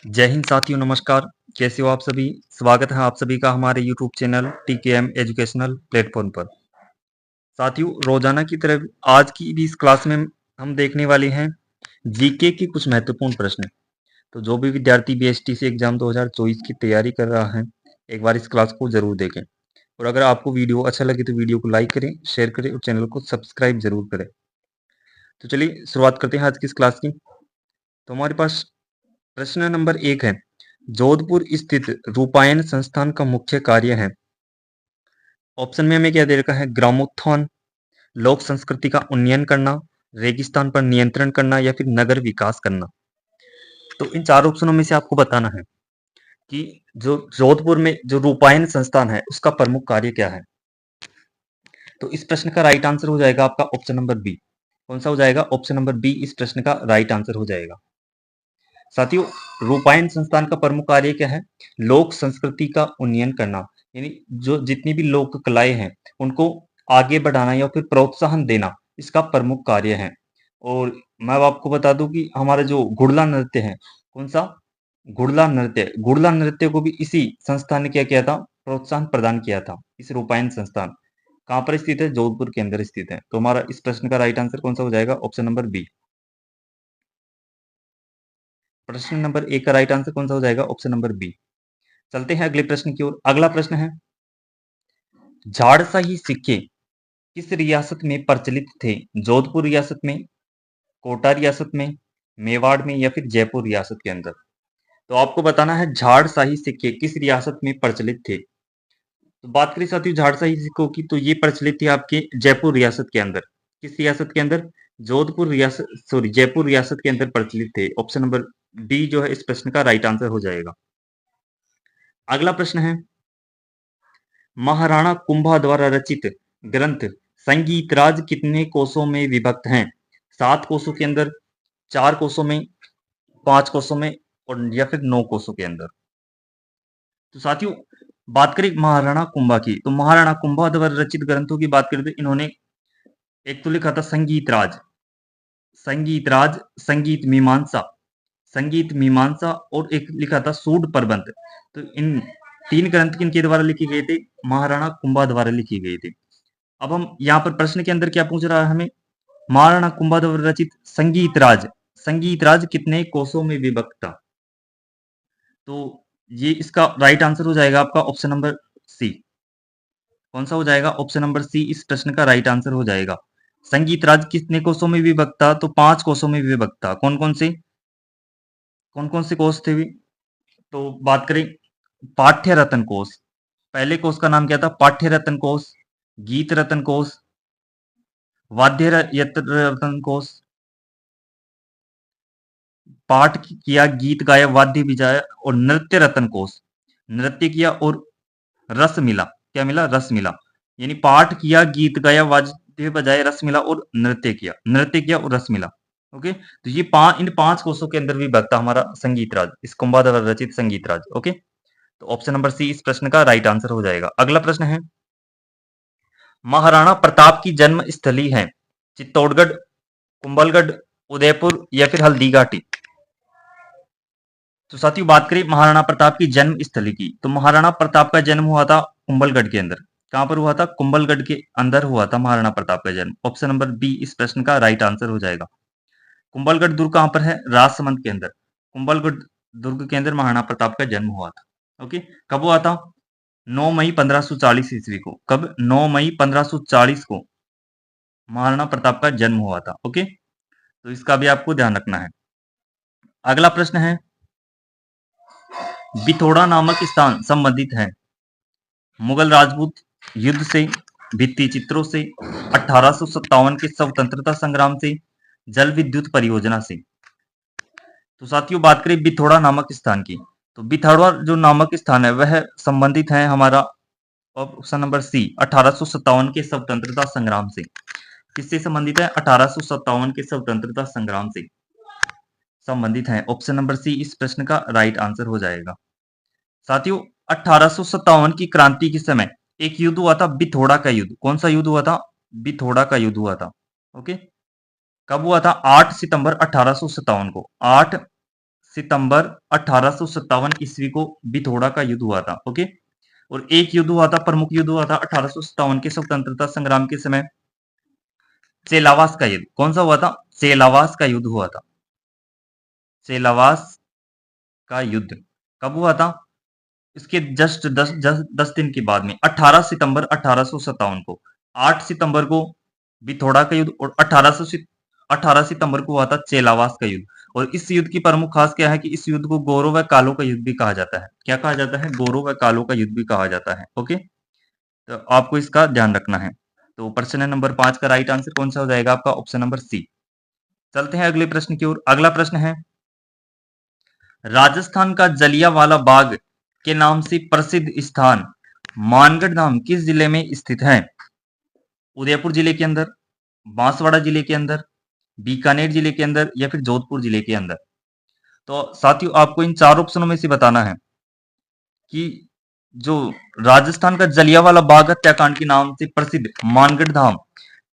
जय हिंद साथियों, नमस्कार। कैसे हो आप सभी? स्वागत है आप सभी का हमारे YouTube channel TKM educational platform पर। साथियों, रोजाना की तरह आज की भी इस क्लास में हम देखने वाले हैं जीके के कुछ महत्वपूर्ण प्रश्न। तो जो भी विद्यार्थी बीएसटीसी एग्जाम 2024 की तैयारी कर रहा है, एक बार इस क्लास को जरूर देखें। और अगर आपको वीडियो अच्छा लगे तो वीडियो को लाइक करें, शेयर करें और चैनल को सब्सक्राइब जरूर करें। तो चलिए शुरुआत करते हैं आज की इस क्लास की। तो हमारे पास प्रश्न नंबर 1 है, जोधपुर स्थित रूपायन संस्थान का मुख्य कार्य है। ऑप्शन में हमें क्या दे रखा है? ग्रामोत्थान, लोक संस्कृति का उन्नयन करना, रेगिस्तान पर नियंत्रण करना या फिर नगर विकास करना। तो इन चार ऑप्शनों में से आपको बताना है कि जो जोधपुर में जो रूपायन संस्थान है उसका प्रमुख कार्य क्या है। तो इस प्रश्न का राइट आंसर हो जाएगा आपका ऑप्शन नंबर बी। कौन सा हो जाएगा? ऑप्शन नंबर बी इस प्रश्न का राइट आंसर हो जाएगा। साथियों, रूपायन संस्थान का प्रमुख कार्य क्या है? लोक संस्कृति का उन्नयन करना, यानी जो जितनी भी लोक कलाएं हैं उनको आगे बढ़ाना या फिर प्रोत्साहन देना, इसका प्रमुख कार्य है। और मैं आपको बता दूं कि हमारा जो गुड़ला नृत्य है, कौन सा? गुड़ला नृत्य को भी इसी संस्थान ने क्या किया था? प्रोत्साहन प्रदान किया था। इस रूपायन संस्थान कहाँ पर स्थित है? जोधपुर के अंदर स्थित है। तो हमारा इस प्रश्न का राइट आंसर कौन सा हो जाएगा? Option number B. प्रश्न नंबर 1 का राइट आंसर कौन सा हो जाएगा? Option number B. चलते हैं अगले प्रश्न की ओर। अगला प्रश्न है, झाड़शाही सिक्के किस रियासत में प्रचलित थे? जोधपुर रियासत में, कोटा रियासत में, मेवाड़ में या फिर जयपुर रियासत के अंदर। तो आपको बताना है झाड़शाही सिक्के किस रियासत में प्रचलित थे। तो बात करें साथियों झाड़शाही सिक्कों की, तो ये प्रचलित थे आपके जयपुर रियासत के अंदर। किस रियासत के अंदर? जोधपुर रियासत, सॉरी, जयपुर रियासत के अंदर प्रचलित थे। ऑप्शन नंबर डी जो है इस प्रश्न का राइट आंसर हो जाएगा। अगला प्रश्न है, महाराणा कुंभा द्वारा रचित ग्रंथ संगीतराज कितने कोशों में विभक्त हैं? 7 कोशों के अंदर, 4 कोशों में, 5 कोशों में और या फिर 9 कोशों के अंदर। तो साथियों, बात करें महाराणा कुंभा की, तो महाराणा कुंभा द्वारा रचित ग्रंथों की बात करें तो इन्होंने एक तो लिखा था संगीतराज, संगीत मीमांसा और एक लिखा था सूड प्रबंध। तो इन 3 ग्रंथ किनके द्वारा लिखे गए थे? महाराणा कुंभा द्वारा लिखे गए थे। अब हम यहाँ पर प्रश्न के अंदर क्या पूछ रहा है हमें? महाराणा कुंभा द्वारा रचित संगीतराज कितने कोशों में विभक्त था? तो ये इसका राइट आंसर हो जाएगा आपका ऑप्शन नंबर सी। कौन सा हो जाएगा? ऑप्शन नंबर सी इस प्रश्न का राइट आंसर हो जाएगा। संगीतराज कितने कोशों में विभक्त था? तो 5 कोशों में विभक्त था। कौन कौन से कोश थे? तो बात करें पाठ्य रत्न कोश, पहले कोश का नाम क्या था? पाठ्य रत्न कोश, गीत रत्न कोश, वाद्य रत्न कोश, पाठ किया, गीत गाया, वाद्य बजाया और नृत्य रत्न कोश, नृत्य किया और रस मिला। क्या मिला? रस मिला। यानी पाठ किया, गीत गाया, वाद्य बजाया, रस मिला और नृत्य किया और रस मिला। ओके, तो ये इन 5 कोशों के अंदर भी भगता हमारा संगीतराज, इस कुंभा द्वारा रचित संगीतराज। ओके, तो ऑप्शन नंबर सी इस प्रश्न का राइट आंसर हो जाएगा। अगला प्रश्न है, महाराणा प्रताप की जन्म स्थली है चित्तौड़गढ़, कुंभलगढ़, उदयपुर या फिर हल्दीघाटी। तो साथियों, बात करें महाराणा प्रताप की जन्म स्थली की, तो महाराणा प्रताप का जन्म हुआ था कुंभलगढ़ के अंदर। कहां पर हुआ था? कुंभलगढ़ के अंदर हुआ था महाराणा प्रताप का जन्म। ऑप्शन नंबर बी इस प्रश्न का राइट आंसर हो जाएगा। कुंभलगढ़ दुर्ग कहां पर है? राजसमंद के अंदर। कुंभलगढ़ दुर्ग के अंदर महाराणा प्रताप का जन्म हुआ था। ओके, कब हुआ था? 9 मई 1540 ईस्वी को। कब? 9 मई 1540 को महाराणा प्रताप का जन्म हुआ था। ओके, तो इसका भी आपको ध्यान रखना है। अगला प्रश्न है, बिथोड़ा नामक स्थान संबंधित है मुगल राजपूत युद्ध से, भित्ति चित्रों से, 1857 के स्वतंत्रता संग्राम से, जल विद्युत परियोजना से। तो साथियों, बात करें बिथोड़ा नामक स्थान की, तो बिथोड़ा जो नामक स्थान है वह संबंधित है हमारा ऑप्शन नंबर सी 1857 के स्वतंत्रता संग्राम से। किससे संबंधित है? 1857 के स्वतंत्रता संग्राम से संबंधित है। ऑप्शन नंबर सी इस प्रश्न का राइट आंसर हो जाएगा। साथियों, 1857 की क्रांति के समय एक युद्ध हुआ था, बिथोड़ा का युद्ध। कौन सा युद्ध हुआ था? बिथोड़ा का युद्ध हुआ था। ओके, कब हुआ था? 8 सितंबर 1857 को। 8 सितंबर 1857 ईस्वी को बिथोड़ा का युद्ध हुआ था। ओके, और एक युद्ध हुआ था, प्रमुख युद्ध हुआ था 1857 के स्वतंत्रता संग्राम के समय, सेलावास का युद्ध। कौन सा हुआ था? सेलावास का युद्ध हुआ था। सेलावास का युद्ध कब हुआ था? इसके जस्ट 10 दिन के बाद में 18 सितंबर 1857 को। 8 सितंबर को बिथोड़ा का युद्ध और 18 सितंबर को हुआ था चेलावास का युद्ध। और इस युद्ध की प्रमुख खास क्या है कि इस युद्ध को गोरों व कालों का युद्ध भी कहा जाता है। क्या कहा जाता है? गोरों व कालों का युद्ध भी कहा जाता है। ओके, तो आपको इसका ध्यान रखना है। तो प्रश्न नंबर 5 का राइट आंसर कौन सा हो जाएगा? आपका ऑप्शन नंबर सी। चलते हैं अगले प्रश्न की ओर। अगला प्रश्न है, राजस्थान का जलियांवाला बाग के नाम से प्रसिद्ध स्थान मानगढ़ धाम किस जिले में स्थित है? उदयपुर जिले के अंदर, बांसवाड़ा जिले के अंदर, बीकानेर जिले के अंदर या फिर जोधपुर जिले के अंदर? तो साथियों, आपको इन चार ऑप्शनों में से बताना है कि जो राजस्थान का जलियांवाला बाग हत्याकांड के नाम से प्रसिद्ध मानगढ़ धाम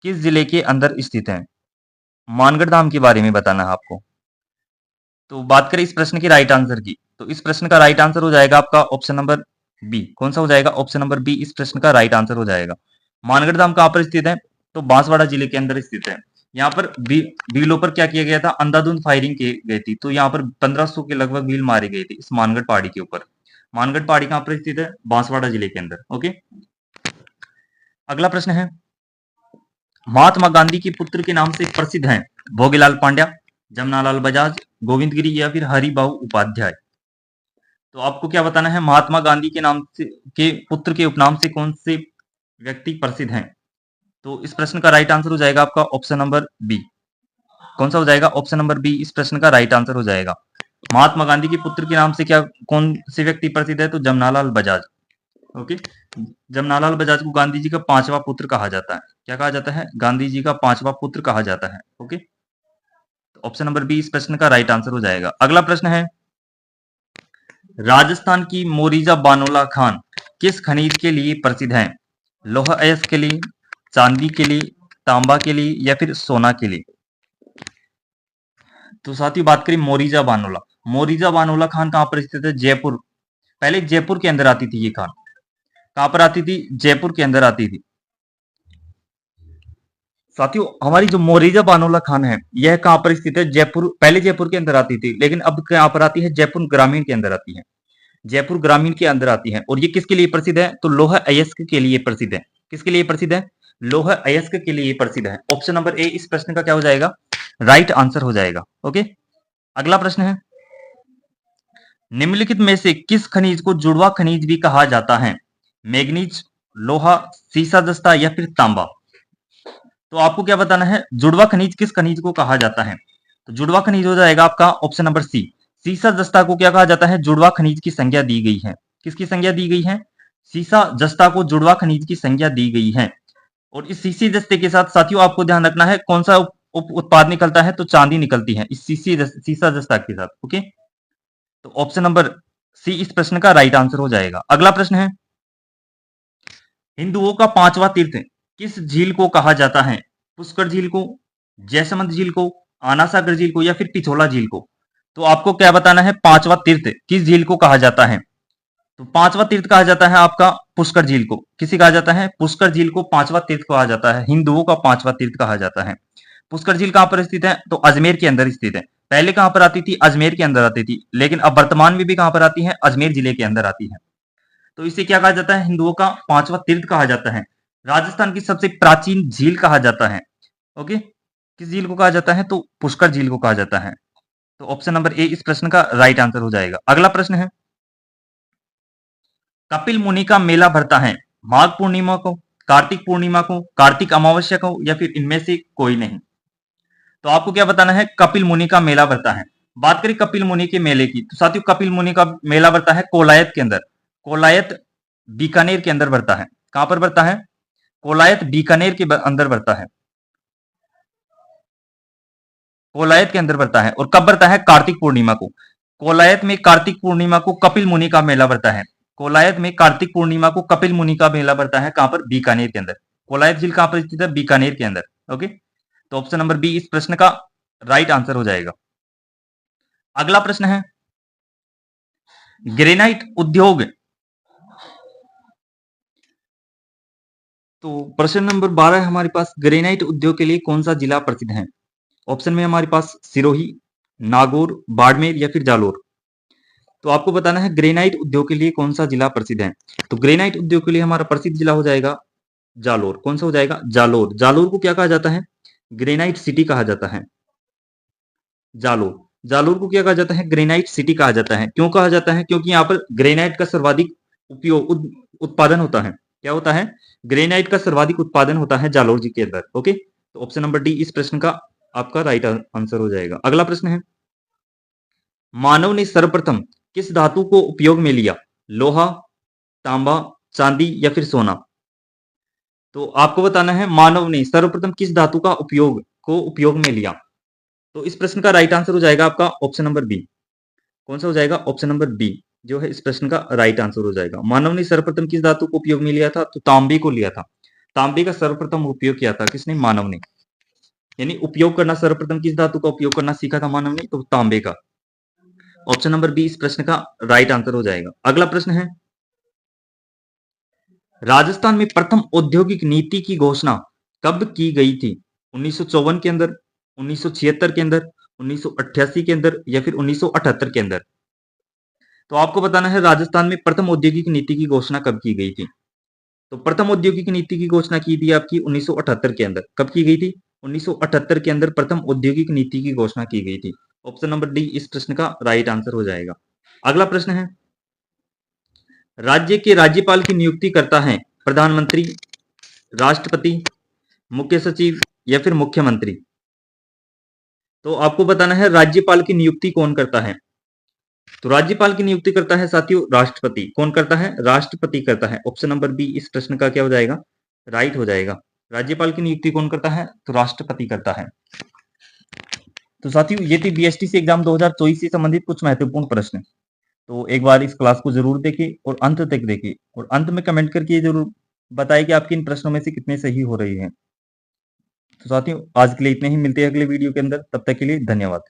किस जिले के अंदर स्थित है। मानगढ़ धाम के बारे में बताना है आपको। तो बात करें इस प्रश्न के राइट आंसर की, तो इस प्रश्न का राइट आंसर हो जाएगा आपका ऑप्शन नंबर बी। कौन सा हो जाएगा? ऑप्शन नंबर बी इस प्रश्न का राइट आंसर हो जाएगा। मानगढ़ धाम कहां पर स्थित है? तो बांसवाड़ा जिले के अंदर स्थित है। यहाँ पर बीलों पर क्या किया गया था? अंधाधुंध फायरिंग की गई थी। तो यहाँ पर 1500 के लगभग बील मारे गए थे इस मानगढ़ पहाड़ी के ऊपर। मानगढ़ पहाड़ी कहां पर स्थित है? बांसवाड़ा जिले के अंदर। ओके, अगला प्रश्न है, महात्मा गांधी के पुत्र के नाम से प्रसिद्ध हैं भोगीलाल पांड्या, जमनालाल बजाज, गोविंद गिरी या फिर हरिभाऊ उपाध्याय? तो आपको क्या बताना है? महात्मा गांधी के नाम से के पुत्र के उपनाम से कौन से व्यक्ति प्रसिद्ध हैं? तो इस प्रश्न का राइट आंसर हो जाएगा आपका ऑप्शन नंबर बी। कौन सा हो जाएगा? ऑप्शन नंबर बी इस प्रश्न का राइट आंसर हो जाएगा। महात्मा गांधी के पुत्र के नाम से क्या कौन से व्यक्ति प्रसिद्ध है? तो जमनालाल बजाज। ओके, जमनालाल बजाज को गांधी जी का 5वां पुत्र कहा जाता है। क्या कहा जाता है? गांधी जी का 5वां पुत्र कहा जाता है। ओके, तो ऑप्शन नंबर बी इस प्रश्न का राइट आंसर हो जाएगा। अगला प्रश्न है, राजस्थान की मोरिजा बानोला खान किस खनिज के लिए प्रसिद्ध है? लौह अयस्क के लिए, चांदी के लिए, तांबा के लिए या फिर सोना के लिए? तो साथियों, बात करें मोरिजा बानोला। मोरिजा बानोला खान कहां पर स्थित है? जयपुर। पहले जयपुर के अंदर आती थी ये खान। कहां पर आती थी? जयपुर के अंदर आती थी। साथियों, हमारी जो मोरिजा बानोला खान है यह कहां पर स्थित है? जयपुर। पहले जयपुर के अंदर आती थी, लेकिन अब कहां पर आती है? जयपुर ग्रामीण के अंदर आती है। जयपुर ग्रामीण के अंदर आती है। और ये किसके लिए प्रसिद्ध है? तो लौह अयस्क के लिए प्रसिद्ध है। किसके लिए प्रसिद्ध है? लौह अयस्क के लिए प्रसिद्ध है। ऑप्शन नंबर ए इस प्रश्न का क्या हो जाएगा? राइट आंसर हो जाएगा। ओके, अगला प्रश्न है, निम्नलिखित में से किस खनिज को जुड़वा खनिज भी कहा जाता है? मैग्नीज, लोहा, सीसा जस्ता या फिर तांबा? तो आपको क्या बताना है? जुड़वा खनिज किस खनिज को कहा जाता है? तो जुड़वा खनिज हो जाएगा आपका ऑप्शन नंबर सी। सीसा जस्ता को क्या कहा जाता है? जुड़वा खनिज की संज्ञा दी गई है। किसकी संज्ञा दी गई है? सीसा जस्ता को जुड़वा खनिज की संज्ञा दी गई है। और इस सीसी जस्ते के साथ साथियों आपको ध्यान रखना है कौन सा उत्पाद निकलता है? तो चांदी निकलती है इस सीसा जस्ता के साथ। ओके, तो ऑप्शन नंबर सी इस प्रश्न का राइट आंसर हो जाएगा। अगला प्रश्न है, हिंदुओं का 5वां तीर्थ किस झील को कहा जाता है? पुष्कर झील को, जयसमंद झील को, आना सागर झील को या फिर पिछोला झील को? तो आपको क्या बताना है? 5वां तीर्थ किस झील को कहा जाता है? तो 5वां तीर्थ कहा जाता है आपका पुष्कर झील को। किसे कहा जाता है? पुष्कर झील को 5वां तीर्थ कहा जाता है। हिंदुओं का 5वां तीर्थ कहा जाता है। पुष्कर झील कहां पर स्थित है? तो अजमेर के अंदर स्थित है। पहले कहां पर आती थी? अजमेर के अंदर आती थी, लेकिन अब वर्तमान में भी कहां पर आती है? अजमेर जिले के अंदर आती है। तो इसे क्या कहा जाता है? हिंदुओं का 5वां तीर्थ कहा जाता है। राजस्थान की सबसे प्राचीन झील कहा जाता है। ओके, किस झील को कहा जाता है? तो पुष्कर झील को कहा जाता है। तो ऑप्शन नंबर ए इस प्रश्न का राइट आंसर हो जाएगा। अगला प्रश्न है, कपिल मुनि का मेला भरता है माघ पूर्णिमा को, कार्तिक पूर्णिमा को, कार्तिक अमावस्या को या फिर इनमें से कोई नहीं? तो आपको क्या बताना है? कपिल मुनि का मेला भरता है। बात करें कपिल मुनि के मेले की, तो साथियों कपिल मुनि का मेला भरता है कोलायत के अंदर। कोलायत बीकानेर के अंदर भरता है। कहां पर भरता है? कोलायत बीकानेर के अंदर भरता है। कोलायत के अंदर भरता है। और कब भरता है? कार्तिक पूर्णिमा को। कोलायत में कार्तिक पूर्णिमा को कपिल मुनि का मेला भरता है। कोलायत में कार्तिक पूर्णिमा को कपिल मुनि का मेला भरता है। कहां पर? बीकानेर के अंदर। कोलायत झील कहां पर स्थित है? बीकानेर के अंदर। ओके, तो ऑप्शन नंबर बी इस प्रश्न का राइट आंसर हो जाएगा। अगला प्रश्न है, ग्रेनाइट उद्योग। तो प्रश्न नंबर 12 है हमारे पास, ग्रेनाइट उद्योग के लिए कौन सा जिला प्रसिद्ध है? ऑप्शन में हमारे पास सिरोही, नागौर, बाड़मेर या फिर जालोर। तो आपको बताना है ग्रेनाइट उद्योग के लिए कौन सा जिला प्रसिद्ध है। तो ग्रेनाइट उद्योग के लिए हमारा प्रसिद्ध जिला हो जाएगा जालोर। कौन सा हो जाएगा? जालोर। जालोर को क्या कहा जाता है? ग्रेनाइट सिटी कहा जाता है। जालोर, जालोर को क्या कहा जाता है? ग्रेनाइट सिटी कहा जाता है। क्यों कहा जाता है? क्योंकि यहाँ पर ग्रेनाइट का सर्वाधिक उपयोग उत्पादन होता है। क्या होता है? ग्रेनाइट का सर्वाधिक उत्पादन होता है जालोर जी के अंदर। ओके, तो ऑप्शन नंबर डी इस प्रश्न का आपका राइट आंसर हो जाएगा। अगला प्रश्न है, मानव ने सर्वप्रथम किस धातु को उपयोग में लिया? लोहा, तांबा, चांदी या फिर सोना। तो आपको बताना है मानव ने सर्वप्रथम किस धातु का उपयोग में लिया। तो इस प्रश्न का राइट आंसर हो जाएगा आपका ऑप्शन नंबर बी। कौन सा हो जाएगा? ऑप्शन नंबर बी जो है इस प्रश्न का राइट आंसर हो जाएगा। मानव ने सर्वप्रथम किस धातु को उपयोग में लिया था? तो तांबे को लिया था। तांबे का सर्वप्रथम उपयोग किया था किसने? मानव ने। यानी उपयोग करना, सर्वप्रथम किस धातु का उपयोग करना सीखा था मानव ने? तो तांबे का। ऑप्शन नंबर बी इस प्रश्न का राइट आंसर हो जाएगा। अगला प्रश्न है, राजस्थान में प्रथम औद्योगिक नीति की घोषणा कब की गई थी? 1954 के अंदर, 1976 के अंदर, 1988 के अंदर या फिर 1978 के अंदर। तो आपको बताना है राजस्थान में प्रथम औद्योगिक नीति की घोषणा कब की गई थी। तो प्रथम औद्योगिक नीति की घोषणा की थी आपकी 1978 के अंदर। कब की गई थी? 1978 के अंदर प्रथम औद्योगिक नीति की घोषणा की गई थी। ऑप्शन नंबर डी इस प्रश्न का राइट आंसर हो जाएगा। अगला प्रश्न है, राज्य के राज्यपाल की नियुक्ति करता है प्रधानमंत्री, राष्ट्रपति, मुख्य सचिव या फिर मुख्यमंत्री। तो आपको बताना है राज्यपाल की नियुक्ति कौन करता है। तो राज्यपाल की नियुक्ति करता है साथियों राष्ट्रपति। कौन करता है? राष्ट्रपति करता है। ऑप्शन नंबर बी इस प्रश्न का क्या हो जाएगा? राइट हो जाएगा। राज्यपाल की नियुक्ति कौन करता है? तो राष्ट्रपति करता है। तो साथियों ये थी बीएसटीसी एग्जाम 2024 से संबंधित कुछ महत्वपूर्ण प्रश्न। तो एक बार इस क्लास को जरूर देखिए और अंत तक देखिए और अंत में कमेंट करके जरूर बताइए कि आपके इन प्रश्नों में से कितने सही हो रही हैं। तो साथियों आज के लिए इतने ही, मिलते हैं अगले वीडियो के अंदर। तब तक के लिए धन्यवाद।